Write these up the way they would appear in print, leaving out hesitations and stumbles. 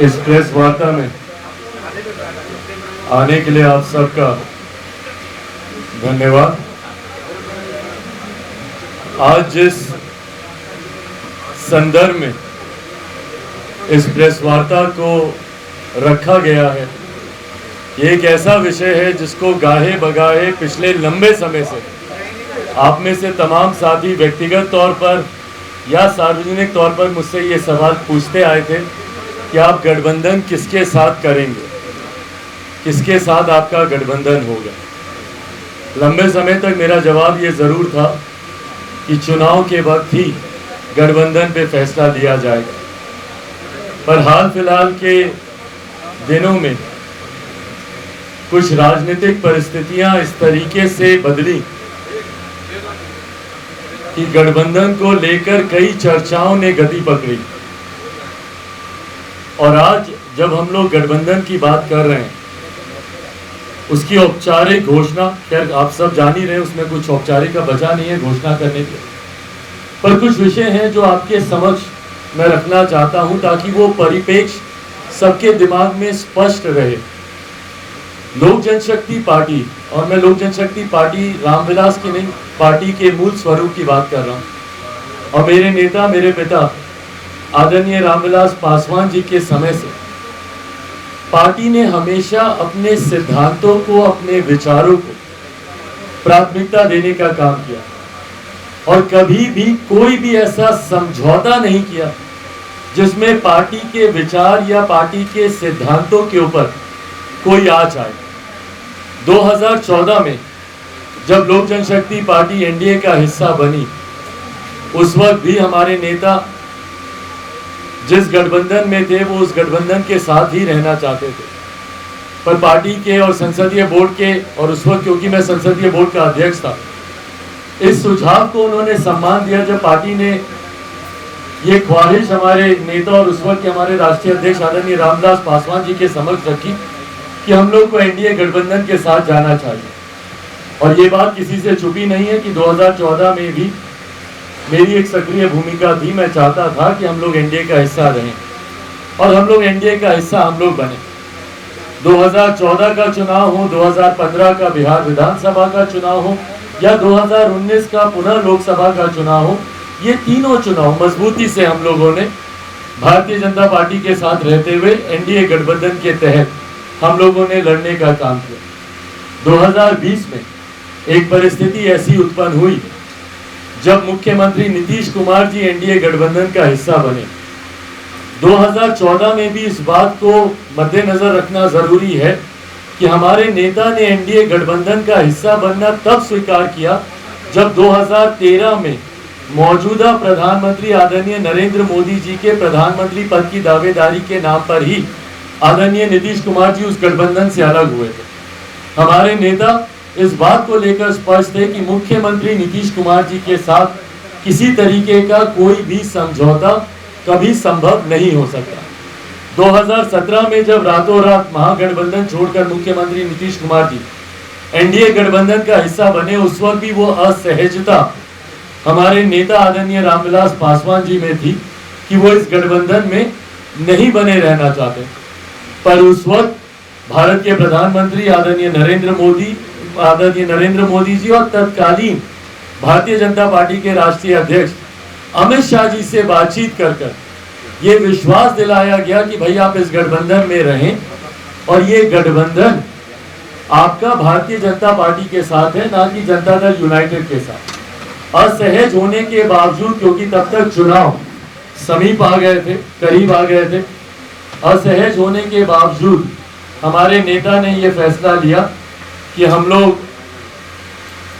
इस प्रेस वार्ता में आने के लिए आप सबका धन्यवाद। आज जिस संदर्भ में इस प्रेस वार्ता को रखा गया है, ये एक ऐसा विषय है जिसको गाहे बगाहे पिछले लंबे समय से आप में से तमाम साथी व्यक्तिगत तौर पर या सार्वजनिक तौर पर मुझसे ये सवाल पूछते आए थे कि आप गठबंधन किसके साथ करेंगे, किसके साथ आपका गठबंधन होगा। लंबे समय तक मेरा जवाब ये ज़रूर था कि चुनाव के वक्त ही गठबंधन पे फैसला लिया जाएगा, पर हाल फिलहाल के दिनों में कुछ राजनीतिक परिस्थितियां इस तरीके से बदली कि गठबंधन को लेकर कई चर्चाओं ने गति पकड़ी। और आज जब हम लोग गठबंधन की बात कर रहे हैं, उसकी औपचारिक घोषणा, खैर आप सब जान ही रहे हैं, उसमें कुछ औपचारिक का बचा नहीं है घोषणा करने के, पर कुछ विषय हैं जो आपके समक्ष मैं रखना चाहता हूं ताकि वो परिप्रेक्ष्य सबके दिमाग में स्पष्ट रहे। लोक जनशक्ति पार्टी, और मैं लोक जनशक्ति पार्टी रामविलास की नहीं, पार्टी के मूल स्वरूप की बात कर रहा हूँ, और मेरे नेता, मेरे पिता आदरणीय रामविलास पासवान जी के समय से पार्टी ने हमेशा अपने सिद्धांतों को, अपने विचारों को प्राथमिकता देने का काम किया और कभी भी कोई भी ऐसा समझौता नहीं किया जिसमें पार्टी के विचार या पार्टी के सिद्धांतों के ऊपर कोई आँच आए। 2014 में जब लोक जनशक्ति पार्टी एनडीए का हिस्सा बनी, उस वक्त भी हमारे नेता जिस गठबंधन में थे वो उस गठबंधन के साथ ही रहना चाहते थे, पर पार्टी के और संसदीय बोर्ड के, और उस वक्त क्योंकि मैं संसदीय बोर्ड का अध्यक्ष था, इस सुझाव को उन्होंने सम्मान दिया जब पार्टी ने ये ख्वाहिश हमारे नेता और उस वक्त के हमारे राष्ट्रीय अध्यक्ष आदरणीय रामविलास पासवान जी के समक्ष रखी कि हम लोग को एनडीए गठबंधन के साथ जाना चाहिए। और ये बात किसी से छुपी नहीं है कि 2014 में भी मेरी एक सक्रिय भूमिका थी। मैं चाहता था कि हम लोग एनडीए का हिस्सा रहें और हम लोग एनडीए का हिस्सा हम लोग बने। 2014 का चुनाव हो, 2015 का बिहार विधानसभा का चुनाव हो या 2019 का पुनः लोकसभा का चुनाव हो, ये तीनों चुनाव मजबूती से हम लोगों ने भारतीय जनता पार्टी के साथ रहते हुए एनडीए गठबंधन के तहत हम लोगों ने लड़ने का काम किया। 2020 में एक परिस्थिति ऐसी उत्पन्न हुई जब मुख्यमंत्री नीतीश कुमार जी एनडीए गठबंधन का हिस्सा बने। 2014 में भी इस बात को मद्देनजर रखना जरूरी है कि हमारे नेता ने एनडीए गठबंधन का हिस्सा बनना तब स्वीकार किया जब 2013 में मौजूदा प्रधानमंत्री आदरणीय नरेंद्र मोदी जी के प्रधानमंत्री पद की दावेदारी के नाम पर ही आदरणीय नीतीश कुमार जी उस गठबंधन से अलग हुए थे। हमारे नेता इस बात को लेकर स्पष्ट थे कि मुख्यमंत्री नीतीश कुमार जी के साथ किसी तरीके का कोई भी समझौता कभी संभव नहीं हो सकता। 2017 में जब रातों रात महागठबंधन छोड़कर मुख्यमंत्री नीतीश कुमार जी एनडीए गठबंधन का हिस्सा बने, उस वक्त भी वो असहजता हमारे नेता आदरणीय रामविलास पासवान जी में थी कि वो इस गठबंधन में नहीं बने रहना चाहते। पर उस वक्त भारत के प्रधानमंत्री आदरणीय नरेंद्र मोदी जी और तत्कालीन भारतीय जनता पार्टी के राष्ट्रीय अध्यक्ष अमित शाह जी से बातचीत कर ये विश्वास दिलाया गया कि भाई आप इस गठबंधन में रहें और ये गठबंधन आपका भारतीय जनता पार्टी के साथ है, ना कि जनता दल यूनाइटेड के साथ। असहज होने के बावजूद, क्योंकि तब तक चुनाव समीप आ गए थे, करीब आ गए थे, असहज होने के बावजूद हमारे नेता ने यह फैसला लिया कि हम लोग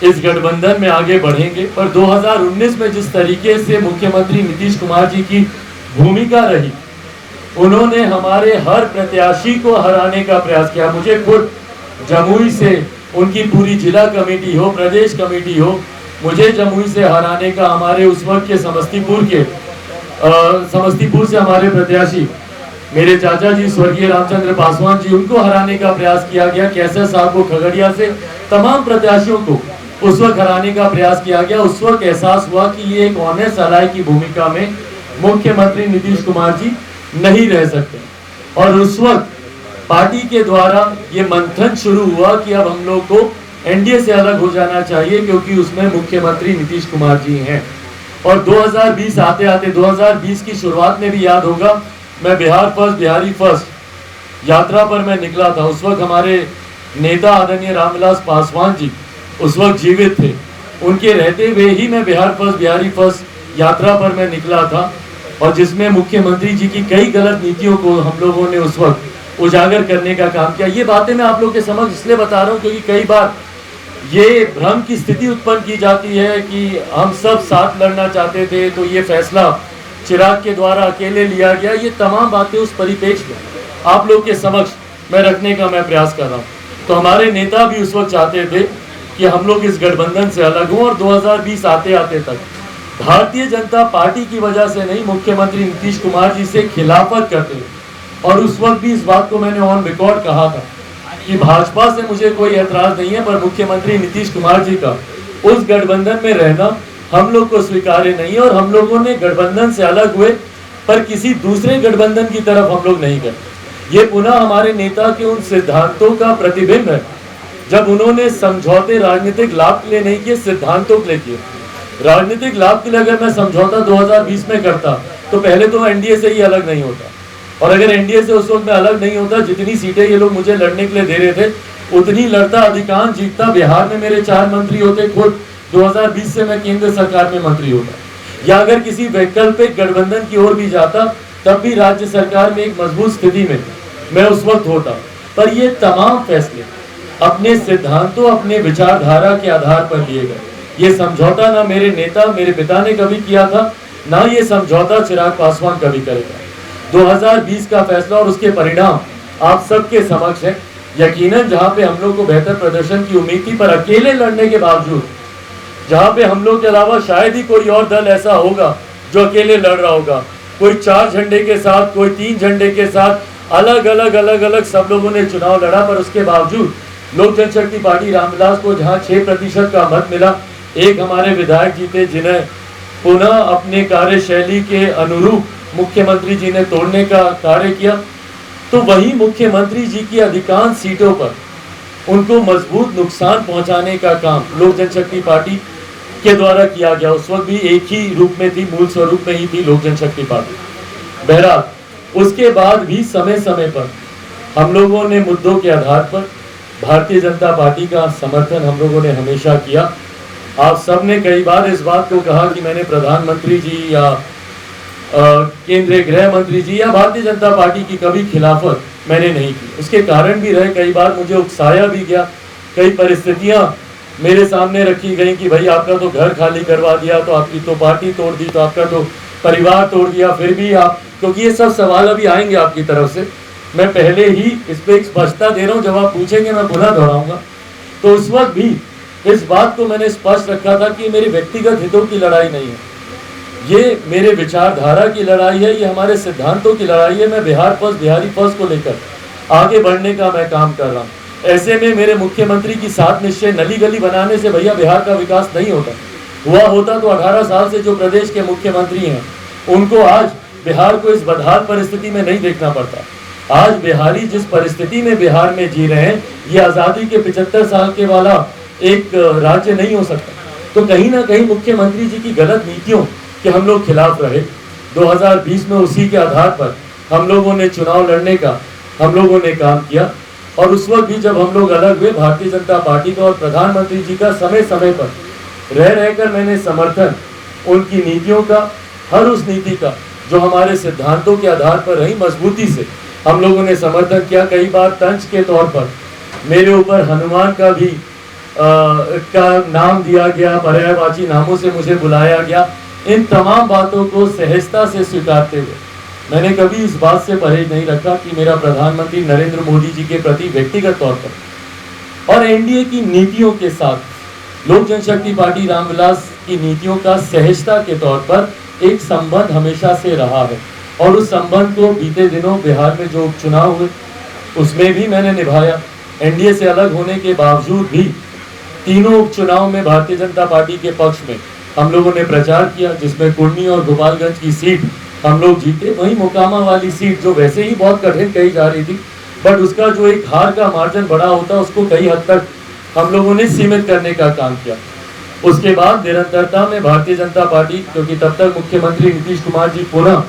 इस गठबंधन में आगे बढ़ेंगे। पर 2019 में जिस तरीके से मुख्यमंत्री नीतीश कुमार जी की भूमिका रही, उन्होंने हमारे हर प्रत्याशी को हराने का प्रयास किया। मुझे खुद जमुई से उनकी पूरी जिला कमेटी हो, प्रदेश कमेटी हो, मुझे जमुई से हराने का, हमारे उस वक्त के समस्तीपुर से हमारे प्रत्याशी मेरे चाचा जी स्वर्गीय रामचंद्र पासवान जी, उनको हराने का प्रयास किया गया। कैसर साहब को खगड़िया से, तमाम प्रत्याशियों को उस वक्त हराने का प्रयास किया गया। उस वक्त एहसास हुआ कि ये एक ऑनेस्ट अलाय की भूमिका में मुख्यमंत्री नीतीश कुमार जी नहीं रह सकते। और उस वक्त पार्टी के द्वारा ये मंथन शुरू हुआ कि अब हम लोग को एनडीए से अलग हो जाना चाहिए, क्योंकि उसमें मुख्यमंत्री नीतीश कुमार जी हैं। और 2020 आते आते 2020 की शुरुआत में भी याद होगा, मैं बिहार फर्स्ट बिहारी फर्स्ट यात्रा पर मैं निकला था। उस वक्त हमारे नेता आदरणीय रामविलास पासवान जी उस वक्त जीवित थे। उनके रहते हुए ही मैं बिहार फर्स्ट बिहारी फर्स्ट यात्रा पर मैं निकला था, और जिसमें मुख्यमंत्री जी की कई गलत नीतियों को हम लोगों ने उस वक्त उजागर करने का काम किया। ये बातें मैं आप लोग के समक्ष इसलिए बता रहा हूँ क्योंकि कई बार ये भ्रम की स्थिति उत्पन्न की जाती है कि हम सब साथ लड़ना चाहते थे, तो ये फैसला चिराग के द्वारा अकेले लिया गया। ये तमाम बातें उस परिप्रेक्ष्य में आप लोग के समक्ष मैं रखने का मैं प्रयास कर रहा हूँ। तो हमारे नेता भी उस वक्त चाहते थे कि हम लोग इस गठबंधन से अलग हों, और 2020 आते आते तक भारतीय जनता पार्टी की वजह से नहीं, मुख्यमंत्री नीतीश कुमार जी से खिलाफत करते हुए, और उस वक्त भी इस बात को मैंने ऑन रिकॉर्ड कहा था कि भाजपा से मुझे कोई ऐतराज नहीं है, पर मुख्यमंत्री नीतीश कुमार जी का उस गठबंधन में रहना हम लोग को स्वीकार्य नहीं है। और हम लोगों ने गठबंधन से अलग हुए, पर किसी दूसरे गठबंधन की तरफ हम लोग नहीं गए। ये पुनः हमारे नेता के उन सिद्धांतों का प्रतिबिंब है, जब उन्होंने समझौते राजनीतिक लाभ के लिए नहीं किए, सिद्धांतों के लिए किए। राजनीतिक लाभ के लिए अगर मैं समझौता 2020 में करता तो पहले तो एनडीए से ही अलग नहीं होता, और अगर एनडीए से उस वक्त में अलग नहीं होता, जितनी सीटें ये लोग मुझे लड़ने के लिए दे रहे थे उतनी लड़ता, अधिकांश जीतता। बिहार में मेरे 4 मंत्री होते, खुद 2020 से मैं केंद्र सरकार में मंत्री होता, या अगर किसी वैकल्पिक गठबंधन की ओर भी जाता तब भी राज्य सरकार में एक मजबूत स्थिति में मैं उस वक्त होता। पर ये तमाम फैसले अपने सिद्धांतों, अपने विचारधारा के आधार पर लिए गए। ये समझौता ना मेरे नेता, मेरे पिता ने कभी किया था, ना ये समझौता चिराग पासवान कभी करेगा। 2020 का फैसला और उसके परिणाम आप सबके समक्ष है। यकीनन जहां पे हम लोग को बेहतर प्रदर्शन की उम्मीद थी, पर अकेले लड़ने के बावजूद, जहां पे हम लोग के अलावा शायद ही कोई और दल ऐसा होगा जो अकेले लड़ रहा होगा, कोई 4 झंडे के साथ, कोई 3 झंडे के साथ, अलग अलग सब लोगों ने चुनाव लड़ा, पर उसके बावजूद लोक जनशक्ति पार्टी रामविलास को जहां 6% का मत मिला, एक हमारे विधायक जीते जिन्हें पुनः अपने कार्यशैली के अनुरूप मुख्यमंत्री जी ने तोड़ने का कार्य किया, तो वही मुख्यमंत्री जी की अधिकांश सीटों पर उनको मजबूत नुकसान पहुंचाने का काम लोक जनशक्ति पार्टी के द्वारा किया गया। उस वक्त भी एक ही रूप में थी, मूल स्वरूप में ही थी लोक जनशक्ति पार्टी। बहरहाल उसके बाद भी समय समय पर हम लोगों ने मुद्दों के आधार पर भारतीय जनता पार्टी का समर्थन हम लोगों ने हमेशा किया। आप सब ने कई बार इस बात को कहा कि मैंने प्रधानमंत्री जी या केंद्रीय गृह मंत्री जी या भारतीय जनता पार्टी की कभी खिलाफत मैंने नहीं की। उसके कारण भी रहे, कई बार मुझे उकसाया भी गया, कई परिस्थितियां मेरे सामने रखी गई कि भाई आपका तो घर खाली करवा दिया, तो आपकी तो पार्टी तोड़ दी, तो आपका तो परिवार तोड़ दिया, फिर भी आप, क्योंकि ये सब सवाल अभी आएंगे आपकी तरफ से, मैं पहले ही इस पर एक स्पष्टता दे रहा हूँ, जब आप पूछेंगे मैं पुनः दोहराऊंगा। तो उस वक्त भी इस बात को मैंने स्पष्ट रखा था कि मेरी व्यक्तिगत हितों की लड़ाई नहीं है, ये मेरे विचारधारा की लड़ाई है, ये हमारे सिद्धांतों की लड़ाई है। मैं बिहार फर्स्ट बिहारी फर्स्ट को लेकर आगे बढ़ने का मैं काम कर रहा हूँ। ऐसे में मेरे मुख्यमंत्री की 7 निश्चय नली गली बनाने से भैया बिहार का विकास नहीं होता। हुआ होता तो 18 साल से जो प्रदेश के मुख्यमंत्री हैं उनको आज बिहार को इस बदहाल परिस्थिति में नहीं देखना पड़ता। आज बिहारी जिस परिस्थिति में बिहार में जी रहे हैं, ये आज़ादी के 75 साल के वाला एक राज्य नहीं हो सकता। तो कहीं ना कहीं मुख्यमंत्री जी की गलत नीतियों के हम लोग खिलाफ रहे। 2020 में उसी के आधार पर हम लोगों ने चुनाव लड़ने का हम लोगों ने काम किया, और उस वक्त भी जब हम लोग अलग हुए, भारतीय जनता पार्टी का और प्रधानमंत्री जी का समय समय पर रहकर मैंने समर्थन उनकी नीतियों का, हर उस नीति का जो हमारे सिद्धांतों के आधार पर रही, मजबूती से हम लोगों ने समर्थन किया। कई बार तंज के तौर पर मेरे ऊपर हनुमान का भी का नाम दिया गया, पर्यायवाची नामों से मुझे बुलाया गया। इन तमाम बातों को सहजता से स्वीकारते हुए मैंने कभी इस बात से परहेज नहीं रखा कि मेरा प्रधानमंत्री नरेंद्र मोदी जी के प्रति व्यक्तिगत तौर पर और एनडीए की नीतियों के साथ लोक जनशक्ति पार्टी रामविलास की नीतियों का सहजता के तौर पर एक संबंध हमेशा से रहा है। और उस संबंध को बीते दिनों बिहार में जो उपचुनाव हुए उसमें भी मैंने निभाया। एनडीए से अलग होने के बावजूद भी तीनों उपचुनाव में भारतीय जनता पार्टी के पक्ष में हम लोगों ने प्रचार किया, जिसमें कुर्मी और गोपालगंज की सीट हम लोग जीते। वहीं मोकामा वाली सीट जो वैसे ही बहुत कठिन कही जा रही थी, बट उसका जो एक हार का मार्जिन बड़ा होता, उसको कई हद तक हम लोगों ने सीमित करने का काम किया। उसके बाद निरंतरता में भारतीय जनता पार्टी, क्योंकि तब तक मुख्यमंत्री नीतीश कुमार जी पुनः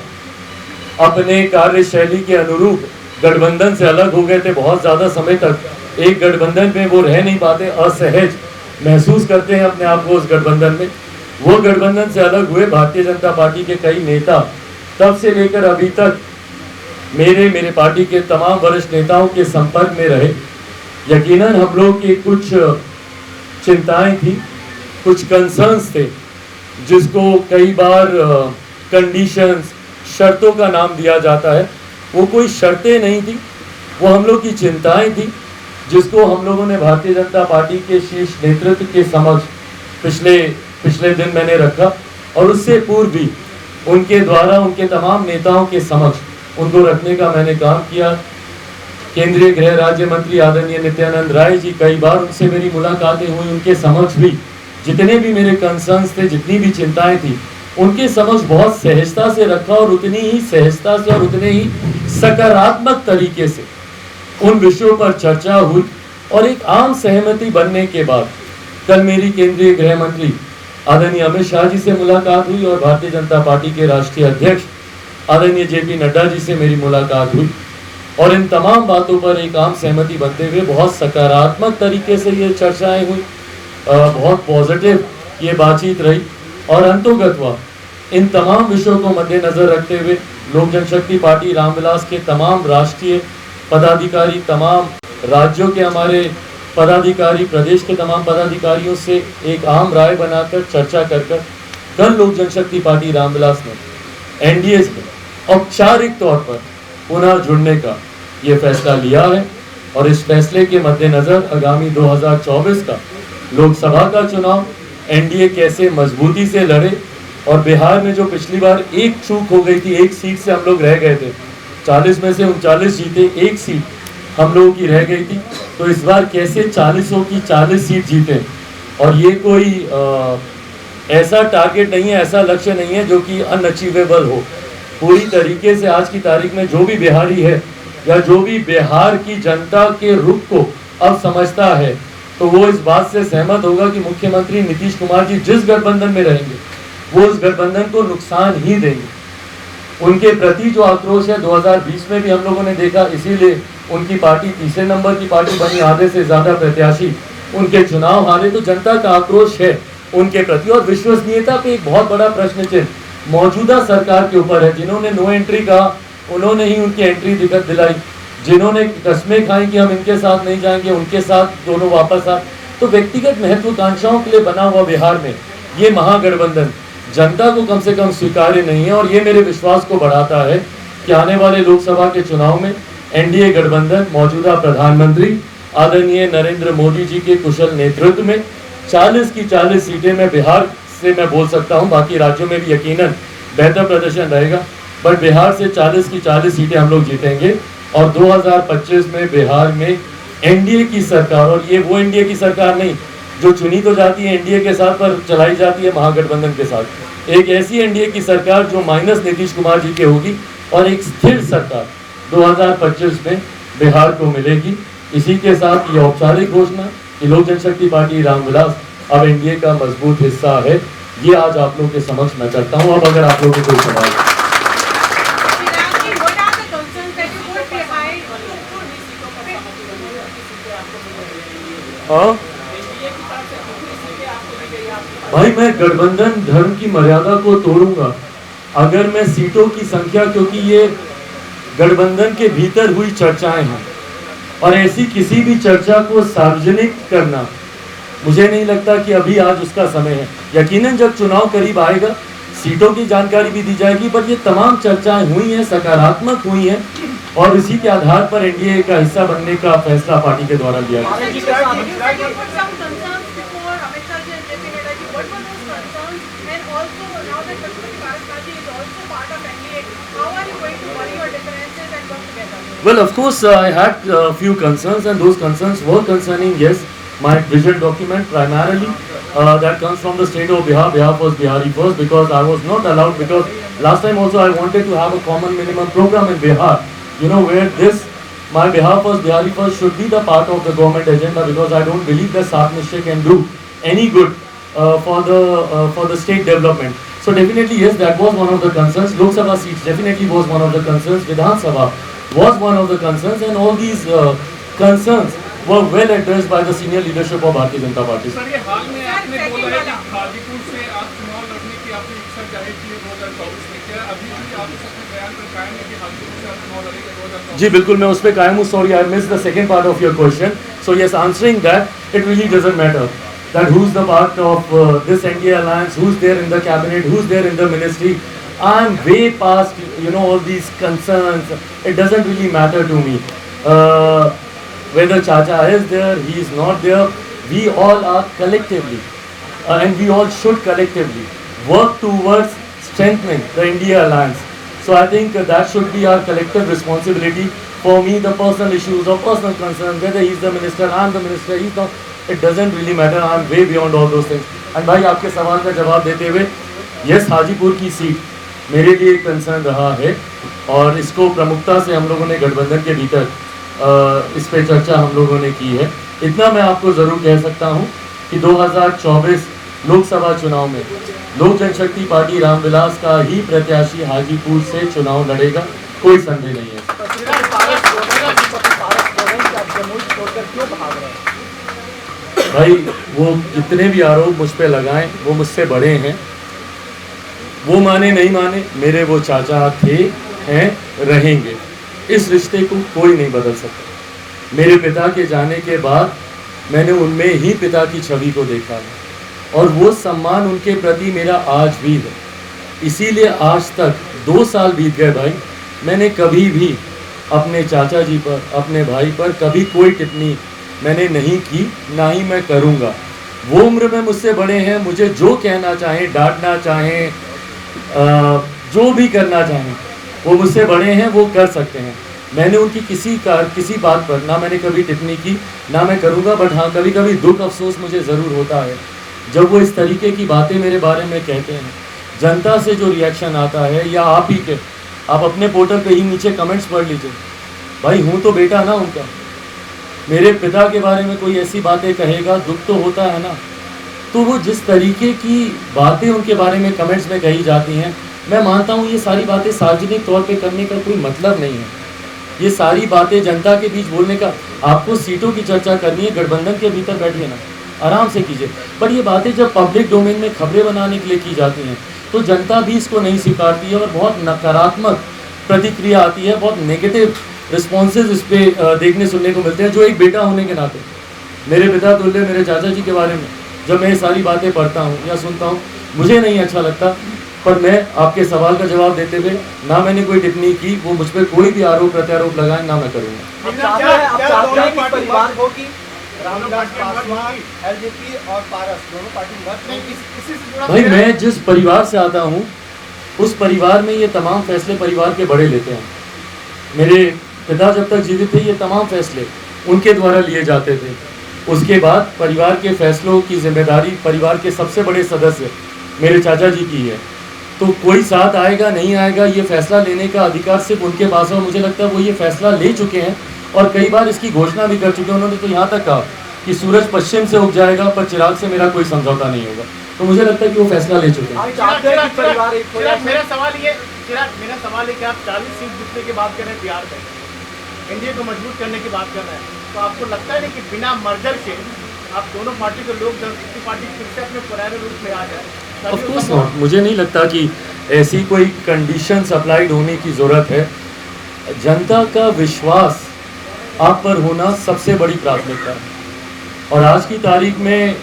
अपने कार्यशैली के अनुरूप गठबंधन से अलग हो गए थे। बहुत ज्यादा समय तक एक गठबंधन में वो रह नहीं पाते, असहज महसूस करते हैं अपने आप को उस गठबंधन में। वो गठबंधन से अलग हुए। भारतीय जनता पार्टी के कई नेता तब से लेकर अभी तक मेरे पार्टी के तमाम वरिष्ठ नेताओं के संपर्क में रहे। यकीनन हम लोग की कुछ चिंताएं थी, कुछ कंसर्न्स थे, जिसको कई बार कंडीशंस, शर्तों का नाम दिया जाता है। वो कोई शर्तें नहीं थी, वो हम लोग की चिंताएं थी, जिसको हम लोगों ने भारतीय जनता पार्टी के शीर्ष नेतृत्व के समक्ष पिछले दिन मैंने रखा, और उससे पूर्व भी उनके द्वारा उनके तमाम नेताओं के समक्ष उनको रखने का मैंने काम किया। केंद्रीय गृह राज्य मंत्री आदरणीय नित्यानंद राय जी, कई बार उनसे मेरी मुलाकातें हुई। उनके समक्ष भी जितने भी मेरे कंसर्न्स थे, जितनी भी चिंताएं थी, उनके समक्ष बहुत सहजता से रखा, और उतनी ही सहजता से और उतने ही सकारात्मक तरीके से उन विषयों पर चर्चा हुई। और एक आम सहमति बनने के बाद कल मेरी केंद्रीय गृह मंत्री आदरणीय अमित शाह जी से मुलाकात हुई, और भारतीय जनता पार्टी के राष्ट्रीय अध्यक्ष आदरणीय जेपी नड्डा जी से मेरी मुलाकात हुई। और इन तमाम बातों पर एक आम सहमति बनते हुए बहुत सकारात्मक तरीके से ये चर्चाएं हुई, बहुत पॉजिटिव ये बातचीत रही। और अंतोगत्वा इन तमाम विषयों को मद्देनजर रखते हुए लोक जनशक्ति पार्टी रामविलास के तमाम राष्ट्रीय पदाधिकारी, तमाम राज्यों के हमारे पदाधिकारी, प्रदेश के तमाम पदाधिकारियों से एक आम राय बनाकर चर्चा कर कल लोक जनशक्ति पार्टी रामविलास ने एनडीए से औपचारिक तौर पर पुनः जुड़ने का ये फैसला लिया है। और इस फैसले के मद्देनजर आगामी 2024 का लोकसभा का चुनाव एनडीए कैसे मजबूती से लड़े, और बिहार में जो पिछली बार एक चूक हो गई थी, एक सीट से हम लोग रह गए थे, 40 में से 39 जीते, एक सीट हम लोगों की रह गई थी, तो इस बार कैसे 40 की 40 सीट जीते। और ये कोई ऐसा टारगेट नहीं है, ऐसा लक्ष्य नहीं है जो कि अनअचीवेबल हो। पूरी तरीके से आज की तारीख में जो भी बिहारी है, या जो भी बिहार की जनता के रुख को अब समझता है, तो वो इस बात से सहमत होगा कि मुख्यमंत्री नीतीश कुमार जी जिस गठबंधन में रहेंगे, वो उस गठबंधन को नुकसान ही देंगे। उनके प्रति जो आक्रोश है 2020 में भी हम लोगों ने देखा, इसीलिए उनकी पार्टी तीसरे नंबर की पार्टी बनी, आधे से ज्यादा प्रत्याशी उनके चुनाव हारे। तो जनता का आक्रोश है उनके प्रति, और विश्वसनीयता पे एक बहुत बड़ा प्रश्न चिन्ह मौजूदा सरकार के ऊपर है। जिन्होंने नो एंट्री कहा, उन्होंने ही उनकी एंट्री दिक्कत दिलाई। जिन्होंने कस्में खाई कि हम इनके साथ नहीं जाएंगे, उनके साथ दोनों वापस आ। तो व्यक्तिगत महत्वाकांक्षाओं के लिए बना हुआ बिहार में ये महागठबंधन जनता को कम से कम स्वीकार्य नहीं है। और ये मेरे विश्वास को बढ़ाता है कि आने वाले लोकसभा के चुनाव में एनडीए गठबंधन मौजूदा प्रधानमंत्री आदरणीय नरेंद्र मोदी जी के कुशल नेतृत्व में 40 की 40 सीटें में बिहार से मैं बोल सकता हूं, बाकी राज्यों में भी यकीनन बेहतर प्रदर्शन रहेगा, बट बिहार से 40 की 40 सीटें हम लोग जीतेंगे। और 2025 में बिहार में एनडीए की सरकार, और ये वो एनडीए की सरकार नहीं जो चुनी तो जाती है एनडीए के साथ पर चलाई जाती है महागठबंधन के साथ, एक ऐसी एनडीए की सरकार जो माइनस नीतीश कुमार जी के होगी, और एक स्थिर सरकार 2025 में बिहार को मिलेगी। इसी के साथ ये औपचारिक घोषणा कि लोक जनशक्ति पार्टी रामविलास अब एनडीए का मजबूत हिस्सा है, ये आज आप लोगों के समक्ष मैं करता हूँ। अब अगर आप लोगों को कोई सवाल है। भाई, मैं गठबंधन धर्म की मर्यादा को तोड़ूंगा अगर मैं सीटों की संख्या, क्योंकि ये गठबंधन के भीतर हुई चर्चाएं हैं, और ऐसी किसी भी चर्चा को सार्वजनिक करना मुझे नहीं लगता कि अभी आज उसका समय है। यकीनन जब चुनाव करीब आएगा सीटों की जानकारी भी दी जाएगी, पर ये तमाम चर्चाएं हुई हैं, सकारात्मक हुई हैं, और इसी के आधार पर एनडीए का हिस्सा बनने का फैसला पार्टी के द्वारा लिया गया। Well, of course, I had a few concerns, and those concerns were concerning, yes, my vision document primarily that comes from the state of Bihar. Bihar was Bihari first, because I was not allowed, because Last time also I wanted to have a common minimum program in Bihar, where this, my Bihar First, Bihari First should be the part of the government agenda, because I don't believe that Sat Nishchay can do any good for the state development. So definitely yes, that was one of the concerns. Lok Sabha seats definitely was one of the concerns. Vidhan Sabha was one of the concerns, and all these concerns were well addressed by the senior leadership of Bharatiya Janata Party. Sir, ये हाल में आपने बोला है कि हाजीपुर से आप चुनाव लड़ने की आपने इच्छा जाहिर की है 2024 में, क्या अभी भी आप इस अपने बयान पर कायम है कि हाजीपुर से आप चुनाव लड़ेंगे 2024? जी बिल्कुल, मैं उस पर कायम हूँ. Sorry, I miss the second part of your question. So yes, answering that, it really doesn't matter that who's the part of this NDA alliance, who's there in the cabinet, who's there in the ministry. I'm way past all these concerns. It doesn't really matter to me whether Chacha is there, he is not there. We all are collectively and we all should collectively work towards strengthening the NDA alliance. So I think that should be our collective responsibility. For me, the personal issues or personal concerns, whether he's the minister, I'm the minister, he's not, it doesn't really matter. I'm way beyond all those things. And भाई, आपके सवाल का जवाब देते हुए, yes, Hajipur की seat मेरे लिए एक कंसर्न रहा है, और इसको प्रमुखता से हम लोगों ने गठबंधन के भीतर इस पे चर्चा हम लोगों ने की है. इतना मैं आपको ज़रूर कह सकता हूँ कि 2024 लोकसभा चुनाव में लोक जनशक्ति पार्टी रामविलास का ही प्रत्याशी हाजीपुर से चुनाव लड़ेगा, कोई संदेह नहीं है. भाई, वो जितने भी आरोप मुझ पे लगाएं, वो मुझसे बड़े हैं. वो माने नहीं माने, मेरे वो चाचा थे, हैं, रहेंगे. इस रिश्ते को कोई नहीं बदल सकता. मेरे पिता के जाने के बाद मैंने उनमें ही पिता की छवि को देखा है, और वो सम्मान उनके प्रति मेरा आज भी है. इसीलिए आज तक 2 साल बीत गए भाई, मैंने कभी भी अपने चाचा जी पर, अपने भाई पर कभी कोई टिप्पणी मैंने नहीं की, ना ही मैं करूँगा. वो उम्र में मुझसे बड़े हैं, मुझे जो कहना चाहें, डांटना चाहें, जो भी करना चाहें, वो मुझसे बड़े हैं, वो कर सकते हैं. मैंने उनकी किसी बात पर ना मैंने कभी टिप्पणी की, ना मैं करूँगा. बट हाँ, कभी कभी दुख अफसोस मुझे ज़रूर होता है जब वो इस तरीके की बातें मेरे बारे में कहते हैं. जनता से जो रिएक्शन आता है, या आप ही के, आप अपने पोर्टल पे ही नीचे कमेंट्स पढ़ लीजिए. भाई, हूँ तो बेटा ना उनका. मेरे पिता के बारे में कोई ऐसी बातें कहेगा, दुख तो होता है ना. तो वो जिस तरीके की बातें उनके बारे में कमेंट्स में कही जाती हैं, मैं मानता हूँ ये सारी बातें सार्वजनिक तौर पे करने का कोई मतलब नहीं है. ये सारी बातें जनता के बीच बोलने का, आपको सीटों की चर्चा करनी है, गठबंधन के भीतर बैठिए ना, आराम से कीजिए. पर ये बातें जब पब्लिक डोमेन में खबरें बनाने के लिए की जाती हैं, तो जनता भी इसको नहीं स्वीकारती है, और बहुत नकारात्मक प्रतिक्रिया आती है, बहुत नेगेटिव रिस्पॉन्सेज इस पर देखने सुनने को मिलते हैं. जो एक बेटा होने के नाते, मेरे पिता तुल्य मेरे चाचा जी के बारे में जब मैं ये सारी बातें पढ़ता हूँ या सुनता हूँ, मुझे नहीं अच्छा लगता. पर मैं आपके सवाल का जवाब देते हुए, ना मैंने कोई टिप्पणी की, वो मुझ पर कोई भी आरोप प्रत्यारोप लगाए, ना मैं करूँगा. भाई, मैं जिस परिवार से आता हूँ, उस परिवार में ये तमाम फैसले परिवार के बड़े लेते हैं. मेरे पिता जब तक जीवित थे, ये तमाम फैसले उनके द्वारा लिए जाते थे. उसके बाद परिवार के फैसलों की जिम्मेदारी परिवार के सबसे बड़े सदस्य मेरे चाचा जी की है. तो कोई साथ आएगा नहीं आएगा, ये फैसला लेने का अधिकार सिर्फ उनके पास है. और मुझे लगता है वो ये फैसला ले चुके हैं, और कई बार इसकी घोषणा भी कर चुके हैं. उन्होंने तो यहाँ तक कहा कि सूरज पश्चिम से उग जाएगा, पर चिराग से मेरा कोई समझौता नहीं होगा. तो मुझे लगता है कि वो फैसला ले चुके हैं. मेरा सवाल ये कि आप 40 सीट जीतने की बात कर रहे हैं बिहार में, एनडीए को मजबूत करने की बात कर रहे हैं, तो आपको लगता है कि बिना मर्जर के आप दोनों पार्टी को, लोक जनशक्ति पार्टी फिर से अपने पुराने रूप में आ जाए? Of course not. मुझे नहीं लगता कि ऐसी कोई कंडीशंस अप्लाइड होने की ज़रूरत है. जनता का विश्वास आप पर होना सबसे बड़ी प्राथमिकता है. और आज की तारीख में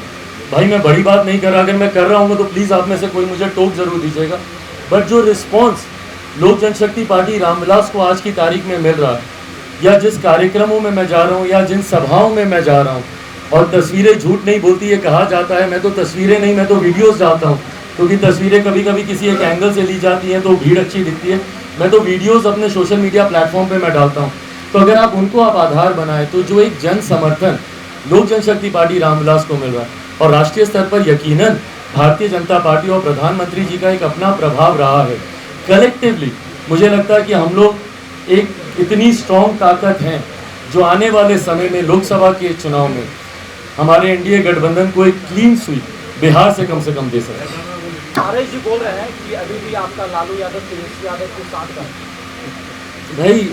भाई, मैं बड़ी बात नहीं कर रहा. अगर मैं कर रहा हूँ तो प्लीज़ आप में से कोई मुझे टोक ज़रूर दीजिएगा. बट जो रिस्पॉन्स लोक जनशक्ति पार्टी रामविलास को आज की तारीख में मिल रहा है, या जिस कार्यक्रमों में मैं जा रहा हूँ, या जिन सभाओं में मैं जा रहा हूँ, और तस्वीरें झूठ नहीं बोलती, ये कहा जाता है. मैं तो तस्वीरें नहीं, मैं तो वीडियोस डालता हूँ, क्योंकि तस्वीरें कभी कभी किसी एक एंगल से ली जाती हैं तो भीड़ अच्छी दिखती है. मैं तो वीडियोस अपने सोशल मीडिया प्लेटफॉर्म पे मैं डालता हूँ. तो अगर आप उनको आधार बनाए, तो जो एक जन समर्थन लोक जनशक्ति पार्टी रामविलास को मिल रहा है, और राष्ट्रीय स्तर पर यकीनन भारतीय जनता पार्टी और प्रधानमंत्री जी का एक अपना प्रभाव रहा है. कलेक्टिवली मुझे लगता है कि हम लोग एक इतनी स्ट्रॉन्ग ताकत हैं जो आने वाले समय में लोकसभा के चुनाव में हमारे एनडीए गठबंधन को एक क्लीन स्वीप बिहार से कम दे सके। आरएस जी बोल रहे हैं कि अभी भी आपका लालू यादव तेजस्वी यादव के साथ का। भाई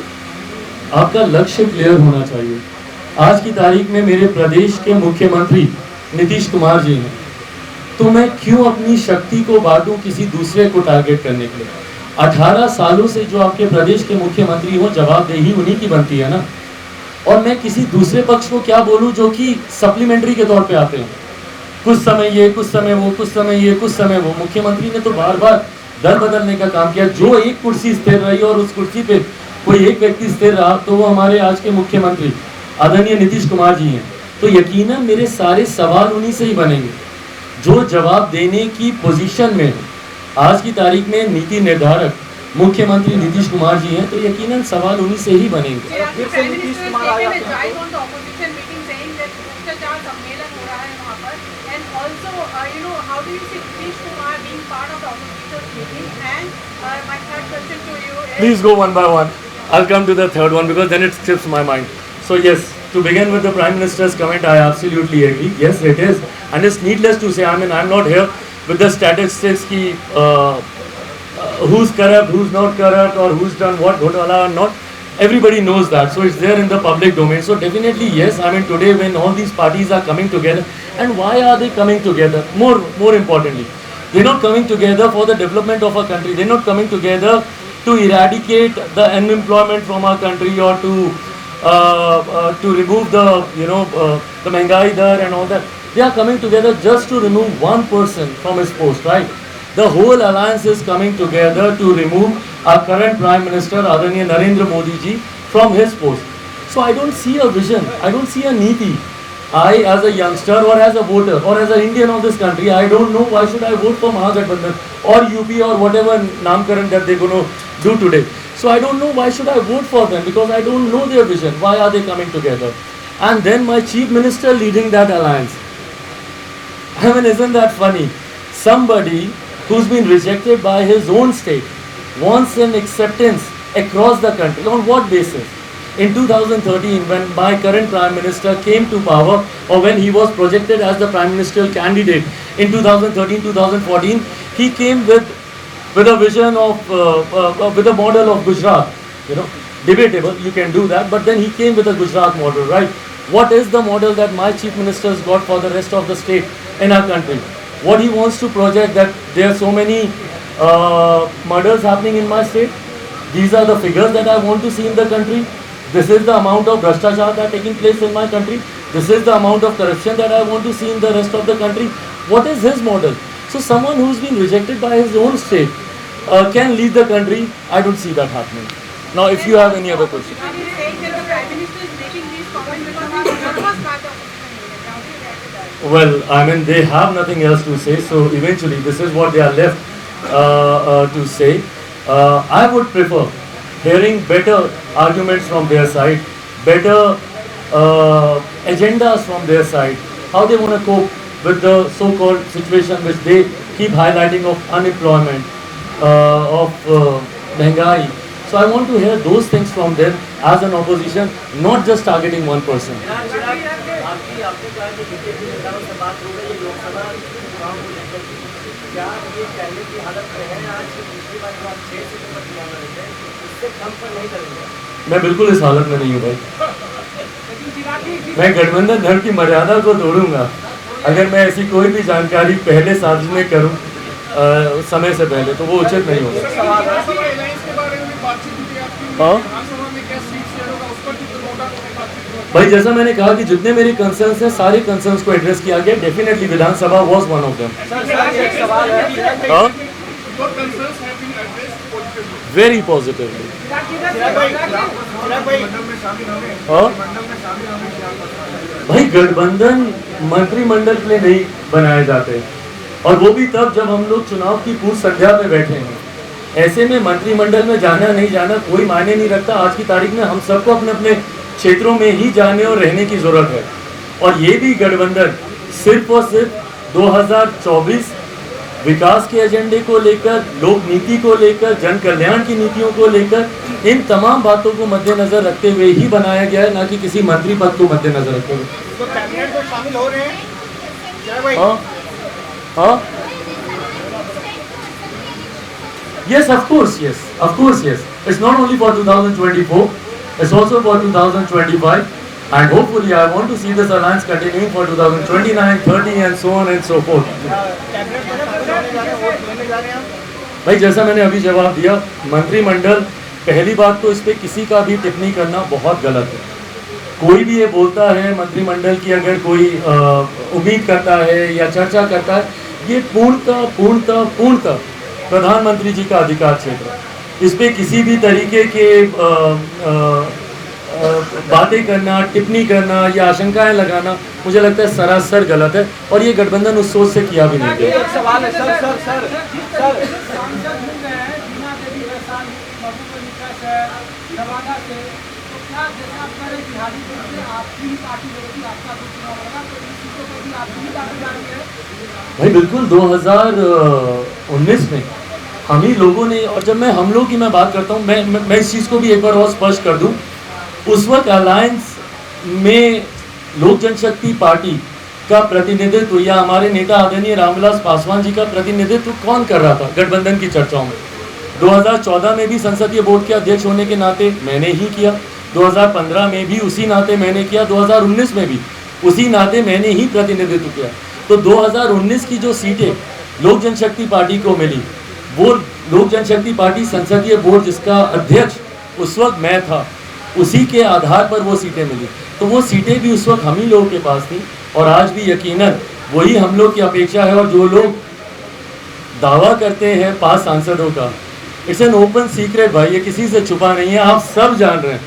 आपका लक्ष्य क्लियर होना चाहिए। आज की तारीख में मेरे प्रदेश के मुख्यमंत्री नीतीश कुमार जी हैं, तो मैं क्यों अपनी शक्ति को बांटूं किसी दूसरे को टारगेट करने के लिए। 18 सालों से जो आपके प्रदेश के मुख्यमंत्री हो, जवाबदेही उन्हीं की बनती है ना। और मैं किसी दूसरे पक्ष को क्या बोलूं जो कि सप्लीमेंट्री के तौर पे आते हैं, कुछ समय ये, कुछ समय वो, कुछ समय ये, कुछ समय वो। मुख्यमंत्री ने तो बार बार दल बदलने का काम किया। जो एक कुर्सी स्थिर रही और उस कुर्सी पे कोई एक व्यक्ति स्थिर रहा, तो वो हमारे आज के मुख्यमंत्री आदरणीय नीतीश कुमार जी हैं। तो यकीनन मेरे सारे सवाल उन्हीं से ही बनेंगे जो जवाब देने की पोजीशन में है। आज की तारीख में नीति निर्धारक मुख्यमंत्री नीतीश कुमार जी हैं, तो यकीनन सवाल उन्हीं से ही बनेंगे। फिर से नीतीश कुमार आ जाते हैं Please go one by one. I'll come to the third one because then it skips my mind. So yes, to begin with the Prime Minister's comment, I absolutely agree. Yes, it is. And it's needless to say, I mean, I'm not here with the statistics ki, who's corrupt, who's not corrupt, or who's done what, ghodwala or not. Everybody knows that. So it's there in the public domain. So definitely yes, I mean, today when all these parties are coming together, and why are they coming together? More importantly, they're not coming together for the development of our country. They're not coming together to eradicate the unemployment from our country or to remove the the महंगाई dar and all that. They are coming together just to remove one person from his post, right? The whole alliance is coming together to remove our current Prime Minister Adaniya Narendra Modi ji from his post. So I don't see a vision. I don't see a niti. I, as a youngster or as a voter or as an Indian of this country, I don't know why should I vote for Mahagathbandhan or UP or whatever namkaran that they're going to do today. So I don't know why should I vote for them because I don't know their vision. Why are they coming together? And then my chief minister leading that alliance. I mean, isn't that funny? Somebody who's been rejected by his own state wants an acceptance across the country. On what basis? In 2013, when my current Prime Minister came to power, or when he was projected as the Prime Ministerial candidate in 2013-2014, he came with a vision of, with a model of Gujarat. Debatable, you can do that, but then he came with a Gujarat model, right? What is the model that my Chief Minister has got for the rest of the state in our country? What he wants to project, that there are so many murders happening in my state. These are the figures that I want to see in the country. This is the amount of Bhrashtachar that are taking place in my country. This is the amount of corruption that I want to see in the rest of the country. What is his model? So someone who's been rejected by his own state can lead the country. I don't see that happening. Now, if you have any other question. Well, I mean, they have nothing else to say, so eventually this is what they are left to say. I would prefer hearing better arguments from their side, better agendas from their side, how they want to cope with the so-called situation which they keep highlighting of unemployment, of महंगाई. So I want to hear those things from them as an opposition, not just targeting one person. मैं बिल्कुल इस हालत में नहीं हूँ भाई. मैं गठबंधन धर्म की मर्यादा को तोड़ूंगा अगर मैं ऐसी कोई भी जानकारी पहले सार्वजनिक करूं समय से पहले, तो वो उचित नहीं होगा. भाई जैसा मैंने कहा कि जितने मेरे कंसर्न्स हैं सारे कंसर्न्स को एड्रेस किया गया. Definitely Vidhan Sabha was one of them. Very positively. भाई गठबंधन मंत्रिमंडल के लिए नहीं बनाए जाते, और वो भी तब जब हम लोग चुनाव की पूर्व संध्या में बैठे हैं. ऐसे में मंत्रिमंडल में जाना नहीं जाना कोई मायने नहीं रखता. आज की तारीख में हम सबको अपने अपने क्षेत्रों में ही जाने और रहने की जरूरत है. और ये भी गठबंधन सिर्फ और सिर्फ 2024 विकास के एजेंडे को लेकर, लोक नीति को लेकर, जन कल्याण की नीतियों को लेकर, इन तमाम बातों को मद्देनजर रखते हुए ही बनाया गया है, ना कि किसी मंत्री पद को मद्देनजर रखते हुए। तो कैबिनेट में शामिल हो रहे हैं जय भाई? हाँ हाँ, yes, of course, yes. It's not only for 2024, it's also for 2025, and hopefully I want to see this alliance continuing for 2029, 30 and so on and so forth. Cabinet में शामिल होने जा रहे हैं, वोट लेने जा रहे हैं आप? भाई जैसा मैंने अभी जवाब दिया, मंत्रिमंडल, पहली बात तो इस पे किसी का भी टिप्पणी करना बहुत गलत है। कोई भी ये बोलता है मंत्रिमंडल की अगर कोई उम्मीद करता है या चर्चा करता है, ये पूर्णतः प्रधानमंत्री जी का अधिकार क्षेत्र है। इस पे किसी भी तरीके के बातें करना, टिप्पणी करना या आशंकाएं लगाना मुझे लगता है सरासर गलत है, और ये गठबंधन उस सोच से किया भी नहीं गया। एक सवाल है सर भाई बिल्कुल 2019 में हम ही लोगों ने, और जब मैं हम लोग की मैं बात करता हूँ, मैं इस चीज़ को भी एक बार और स्पष्ट कर दूँ, उस वक्त अलायंस में लोक जनशक्ति पार्टी का प्रतिनिधित्व या हमारे नेता आदरणीय रामविलास पासवान जी का प्रतिनिधित्व कौन कर रहा था गठबंधन की चर्चाओं में? 2014 में भी संसदीय बोर्ड के अध्यक्ष होने के नाते मैंने ही किया, 2015 में भी उसी नाते मैंने किया, 2019 में भी उसी नाते मैंने ही प्रतिनिधित्व किया। तो 2019 की जो सीटें लोक जनशक्ति पार्टी को मिली, वो लोक जनशक्ति पार्टी संसदीय बोर्ड जिसका अध्यक्ष उस वक्त मैं था, उसी के आधार पर वो सीटें मिली। तो वो सीटें भी उस वक्त हम ही लोगों के पास थी, और आज भी यकीनन वही हम लोग की अपेक्षा है। और जो लोग दावा करते हैं 5 सांसदों का, इट्स एन ओपन सीक्रेट भाई, ये किसी से छुपा नहीं है, आप सब जान रहे हैं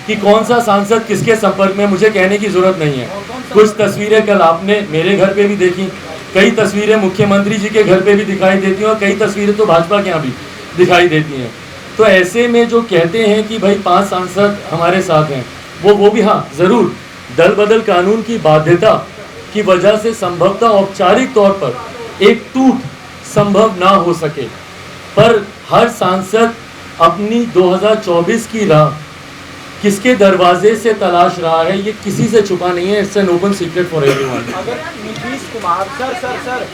कि कौन सा सांसद किसके संपर्क में, मुझे कहने की जरूरत नहीं है। कुछ तस्वीरें कल आपने मेरे घर पे भी देखी, कई तस्वीरें मुख्यमंत्री जी के घर पे भी दिखाई देती हैं, और कई तस्वीरें तो भाजपा के यहाँ भी दिखाई देती हैं। तो ऐसे में जो कहते हैं कि भाई 5 सांसद हमारे साथ हैं, वो भी हाँ ज़रूर दल बदल कानून की बाध्यता की वजह से संभवतः औपचारिक तौर पर एक टूट संभव ना हो सके, पर हर सांसद अपनी 2024 की राह किसके दरवाजे से तलाश रहा है, ये किसी से छुपा नहीं है। It's an open secret for everyone. अगर नीतीश कुमार सर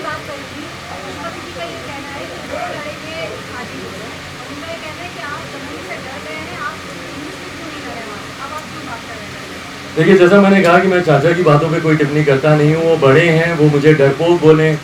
देखिए, जैसा मैंने कहा कि मैं चाचा की बातों पे कोई टिप्पणी करता नहीं हूँ। वो बड़े हैं, वो मुझे डरपोक बोलें,